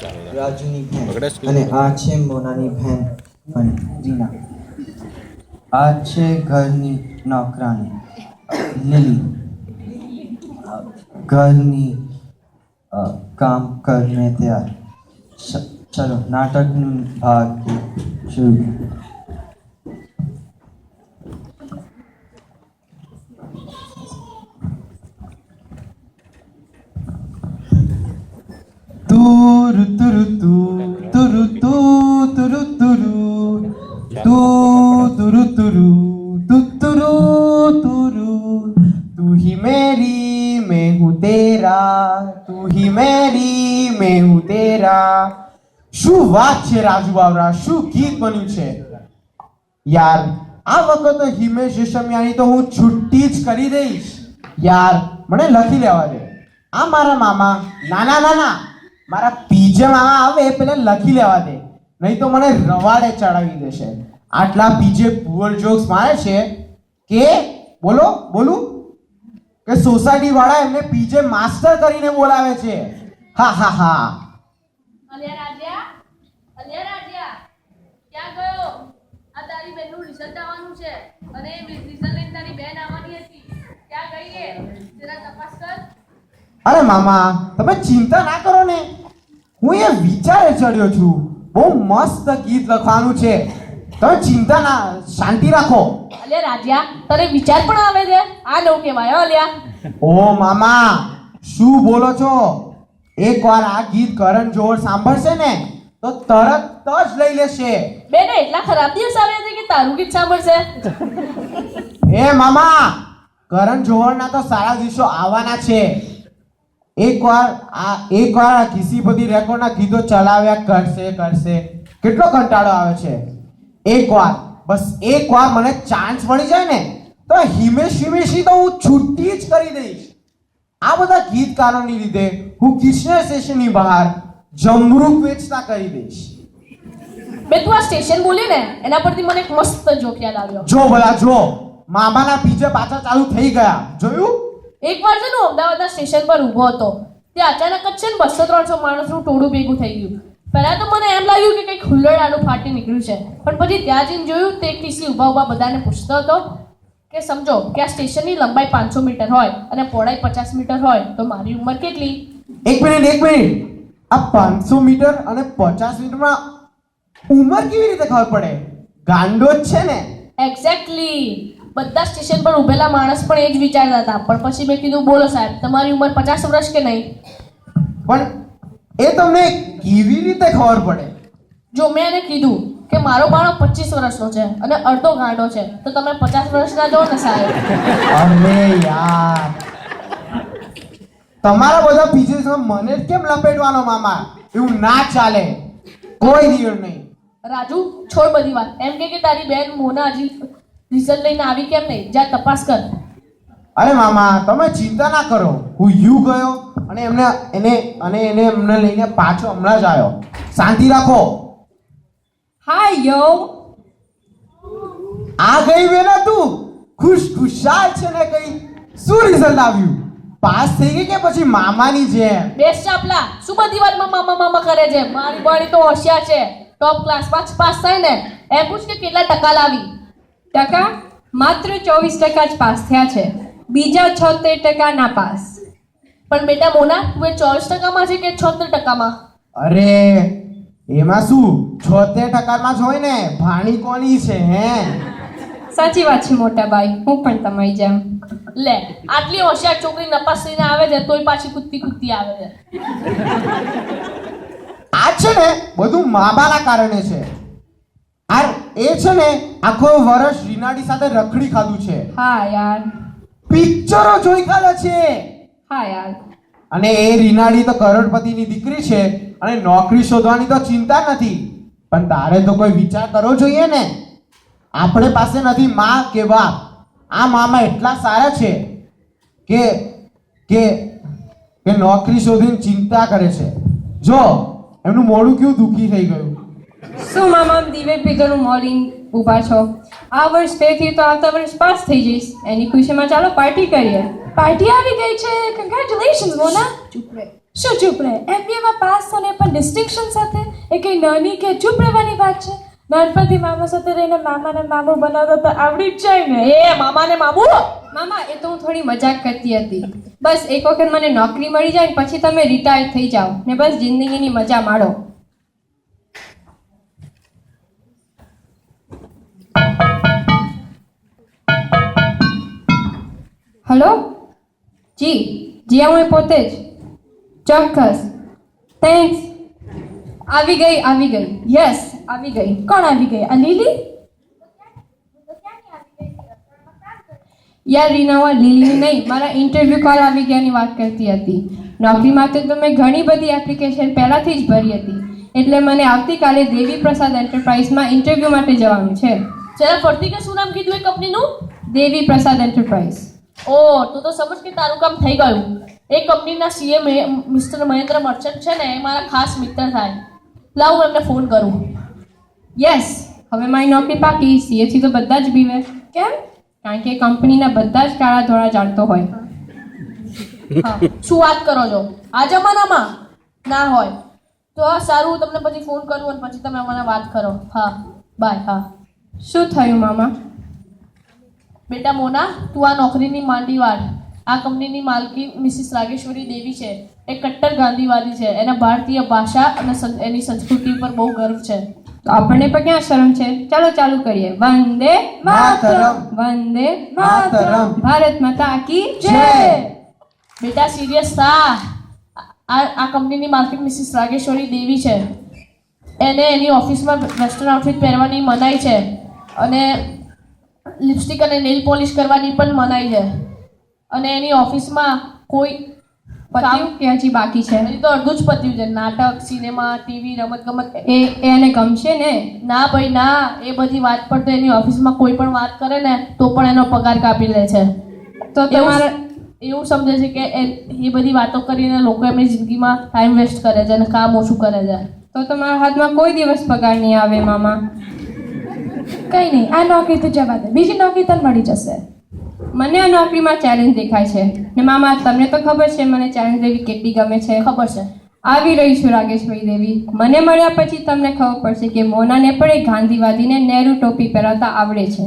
રાજુની બહેન અને આ છે મોનાની બહેન પણ રીના. આ છે ઘરની નોકરાની લીલી. ઘરની કામ કરને તૈયાર. ચલો નાટકનું ભાગ શરૂ. Turu turu tu turu tu turu turu tu turu turu tu turu turu तू ही मेरी मैं हूँ तेरा तू ही मेरी मैं हूँ तेरा. શું વાત છે રાજુ બાવરા, શું ગીત બન્યું છે યાર. આ વખત હિમેશ રેશમિયાની તો હું છુટ્ટી જ કરી દઈશ યાર. મને લખી લેવા દે. આ મારા મામા નાના નાના મારા પીજે મામા આવે પેલા લખી લેવા દે, નહીં તો મને રવાડે ચડાવી દેશે. આટલા પીજે પુઅર જોક્સ મારે છે કે બોલો બોલું કે સોસાયટી વાળા એમને પીજે માસ્ટર કરીને બોલાવે છે. હા હા હા. અલ્યા રાજ્યા ક્યાં ગયો? આ તારી બેનનું રિઝલ્ટ આવવાનું છે અને રિઝલ્ટ લઈને તારી બેન આવવાની હતી. ક્યાં ગઈ એ? જરા તપાસ કર. અરે મામા તમે ચિંતા ના કરો ને, હું એ વિચારે ચડ્યો છું. બહુ મસ્ત ગીત લખવાનું છે, તમે ચિંતા ના, શાંતિ રાખો. અલ્યા રાજ્યા તને વિચાર પણ આવે છે? આ નો કહેવાય અલ્યા. ઓ મામા શું બોલો છો? એકવાર આ ગીત કરણ જોહર સાંભળશે ને તો તરત જ લઈ લેશે. બેને એટલા ખરાબ દિવસ આવ્યા છે કે તારું ગીત સાંભળશે? એ મામા કરણ જોહરના તો સારા દિવસો આવવાના છે. એકવાર આ ઘીસી બધી રેકોર્ડના ગીતો ચલાવ્યા કરશે. કેટલો કંટાળો આવે છે. બસ એકવાર મને ચાન્સ મળી જાય ને તો હિમેશની તો હું છુટ્ટી જ કરી દઈશ. આ બધા ગીતકારોની લીધે હું કિશનર સ્ટેશનની બહાર જમરૂક વેચતા કરી દઈશ. બે તું આ સ્ટેશન બોલી ને એના પરથી મને એક મસ્ત જોક યાદ આવ્યો. જો ભલા જો, મામાના પીજે પાછા ચાલુ થઈ ગયા. જોયું? એકવાર છે ને અમદાવાદના સ્ટેશન પર ઊભો હતો. ત્યાં અચાનક જ છે ને 200-300 માણસનું ટોળું ભેગું થઈ ગયું. પહેલા તો મને એમ લાગ્યું કે કંઈક હુલ્લડ ફાટી નીકળ્યું છે, પણ પછી ત્યાં જઈને જોયું તે ટીસી ઊભા બધાને પૂછતો હતો કે સમજો કે આ સ્ટેશનની લંબાઈ 500 મીટર હોય અને પહોળાઈ 50 મીટર હોય તો મારી ઉંમર કેટલી? એક મિનિટ. આ 500 મીટર અને 50 મીટરમાં ઉંમર કેવી રીતે ખબર પડે? ગાંડો જ છે ને? એક્ઝેક્ટલી. બધા સ્ટેશન પર ઊભેલા માણસ પણ એ જ વિચારતા હતા. પણ પછી મેં કીધું બોલો સાહેબ તમારી ઉંમર 50 વર્ષ કે નહીં? પણ એ તમને કેવી રીતે ખબર પડે? જો મેં એને કીધું કે મારો બાળો 25 વર્ષનો છે અને અડધો ગાંડો છે તો તમે 50 વર્ષના જો ને સાહેબ. અરે યાર તમારા બધા પીજીસમાં મને જ કેમ લપેટવાનો મામા? એવું ના ચાલે, કોઈ દિવસ નહીં. રાજુ છોડ બધી વાત. એમ કે તારી બેન મોના હજી રિઝલ્ટ લઈને આવી કેમ નહીં? જા તપાસ કર. અરે મામા તમે ચિંતા ના કરો, હું યુ ગયો અને એમને લઈને પાછો હમણાં જ આવ્યો. શાંતિ રાખો. હાય યો. આ ગઈ બેના તું ખુશાલ છે ને? કઈ શું રિઝલ્ટ આવ્યું? પાસ થઈ ગઈ કે પછી મામાની જેમ? બેસ ચાપલા, શું બધી વાતમાં મામા કરે છે? મારી બોડી તો હોશિયાર છે, ટોપ ક્લાસ પાસ થાય ને. એમ પૂછ કે કેટલા ટકા લાવી? ટકા માત્ર 24% જ પાસ થયા છે, બીજા 76% ના પાસ. પણ બેટા મોના તું એ 24%માં છે કે 76%માં? અરે એમાં શું 76%માં જ હોય ને, ભાણી કોની છે હે? સાચી વાત છે મોટા ભાઈ, હું પણ તમારી જેમ. લે આટલી હોશિયાર છોકરી નપાસ થઈને આવે છે તોય પાછી કૂદતી આવે છે. આ છે ને બધું મામાના કારણે છે. એ છે ને આખો વર્ષ રીનાડી સાથે રખડી ખાધું છે. હા યાર. પિક્ચરો જોઈ ખાધા છે. હા યાર. અને એ રીનાડી તો કરોડપતિની દીકરી છે અને નોકરી શોધવાની તો ચિંતા નથી. પણ તારે તો કોઈ વિચાર કરવો જોઈએ ને. આપણે પાસે નથી માં કે બાપ. આ મામા એટલા સારા છે કે કે કે નોકરી શોધીને ચિંતા કરે છે. જો એમનું મોઢું કેવું દુઃખી થઈ ગયું. શું મામા દિવે ભેગાનું મોર્નિંગ ઊભા છો? આ વર્ષ ફેલ થયું તો આવતા વર્ષ પાસ થઈ જઈશ. એની ખુશીમાં ચાલો પાર્ટી કરીએ. પાર્ટી આવી ગઈ છે. કંગ્રેચ્યુલેશન્સ મોના. ચૂપ રહે. શું ચૂપ રહે? MBA માં પાસ થને પણ ડિસ્ટિંક્શન સાથે એ કંઈ નાની કે ચૂપ રહેવાની વાત છે. નાનપણથી મામા સાથે રહીને મામાને મામું બનાવતા તો આવડી જ જાય ને. એ મામા ને મામુ મામા એ તો હું થોડી મજાક કરતી હતી. બસ એક વખત મને નોકરી મળી જાય ને પછી તમે રિટાયર થઈ જાઓ ને બસ જિંદગીની મજા માણો. હલો જી જી હું એ પોતે જ. ચોક્કસ. થેન્ક્સ. આવી ગઈ. યસ આવી ગઈ. કોણ આવી ગઈ? આ લીલી? યાર રીનાવા લીલી નહીં, મારા ઇન્ટરવ્યૂ કોલ આવી ગયાની વાત કરતી હતી. નોકરી માટે તો મેં ઘણી બધી એપ્લિકેશન પહેલાંથી જ ભરી હતી, એટલે મને આવતીકાલે દેવી પ્રસાદ એન્ટરપ્રાઇઝમાં ઇન્ટરવ્યૂ માટે જવાનું છે. જરા ફરતી કે શું નામ કીધું એ કંપનીનું? દેવી પ્રસાદ એન્ટરપ્રાઇઝ. ઓ તું તો સમજ કે તારું કામ થઈ ગયું. એ કંપનીના સીએ મિસ્ટર મહેન્દ્ર મર્ચન્ટ છે ને, એ મારા ખાસ મિત્ર થાય. લાવ હું એમને ફોન કરું. યસ, હવે મારી નોકરી પાકી. સીએથી તો બધા જ બીવે. કેમ? કારણ કે કંપનીના બધા જ કાળા ધોળા જાણતો હોય. હા, શું વાત કરો છો? આ જમાનામાં ના હોય તો હા સારું, હું તમને પછી ફોન કરું અને પછી તમે મને વાત કરો. હા બાય. હા શું થયું મામા? બેટા મોના, તું આ નોકરીની માંડી વાળ. આ કંપનીની માલકી મિસિસ રાગેશ્વરી દેવી છે. એ કટ્ટર ગાંધીવાદી છે. એને ભારતીય ભાષા અને એની સંસ્કૃતિ પર બહુ ગર્વ છે. તો આપણને પણ ક્યાં શરમ છે? ચાલો ચાલુ કરીએ. વંદે માતરમ. વંદે માતરમ. ભારત માતા કી જય. બેટા સિરિયસ થા. આ કંપનીની માલકી મિસિસ રાગેશ્વરી દેવી છે. એને એની ઓફિસમાં વેસ્ટર્ન આઉટફિટ પહેરવાની મનાઈ છે અને લિપસ્ટિક અને નેલ પોલિશ કરવાની પણ મનાઈ છે. અને એની ઓફિસમાં કોઈ પત્યું કે હજી બાકી છે? હજી તો અડધું જ પત્યું છે. નાટક, સિનેમા, ટીવી, રમતગમત એ એને ગમશે ને? ના ભાઈ ના, એ બધી વાત પર તો એની ઓફિસમાં કોઈ પણ વાત કરે ને તો પણ એનો પગાર કાપી લે છે. તો તમારે એવું સમજે છે કે એ બધી વાતો કરીને લોકો એમની જિંદગીમાં ટાઈમ વેસ્ટ કરે છે અને કામ ઓછું કરે છે. તો તમારા હાથમાં કોઈ દિવસ પગાર નહીં આવે મામા. કંઈ નહીં, આ નોકરી તો જવા દે, બીજી નોકરી તને મળી જશે. મને આ નોકરીમાં ચેલેન્જ દેખાય છે ને મામા તમને તો ખબર છે મને ચેલેન્જ દેવી કેટલી ગમે છે. ખબર છે. આવી રહી છું રાગેશ્વરી દેવી. મને મળ્યા પછી તમને ખબર પડશે કે મોનાને પણ એક ગાંધીવાદીને નહેરુ ટોપી પહેરાવતા આવડે છે.